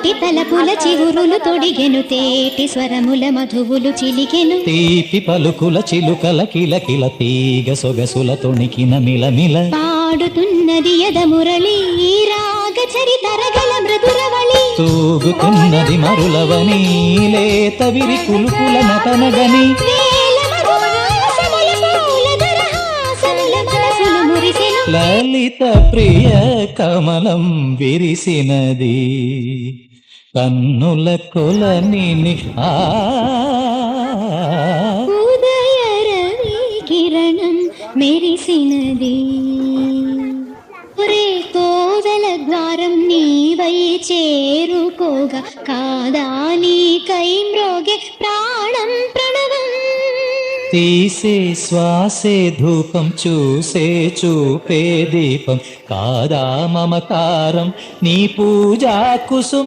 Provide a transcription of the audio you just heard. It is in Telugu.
కోటి తలపుల చిగురులు తొడిగెను తేటి స్వరముల మధువులు చిలికెను తీపి పలుకుల చిలుకల కిలకిల తీగ సొగసుల తొణికిన మిలమిల పాడుతున్నది యద మురళి రాగ చరితరగల మృదురవళి తూగుతున్నది మరులవని లేత విరి కులుకుల నటనగని లలిత ప్రియ కమలం విరిసినది కన్నుల కొలని ఉదయ రవి కిరణం మెరిసినది ఒరే కోవెల ద్వారం నీవై చేరుకోగా కాదా నీకై మ్రోగే ప్రాణం ప్రణవం తీసే శ్వాసే ధూపం చూసే చూపే దీపం కాదా మమకారం నీ పూజా కుసుమ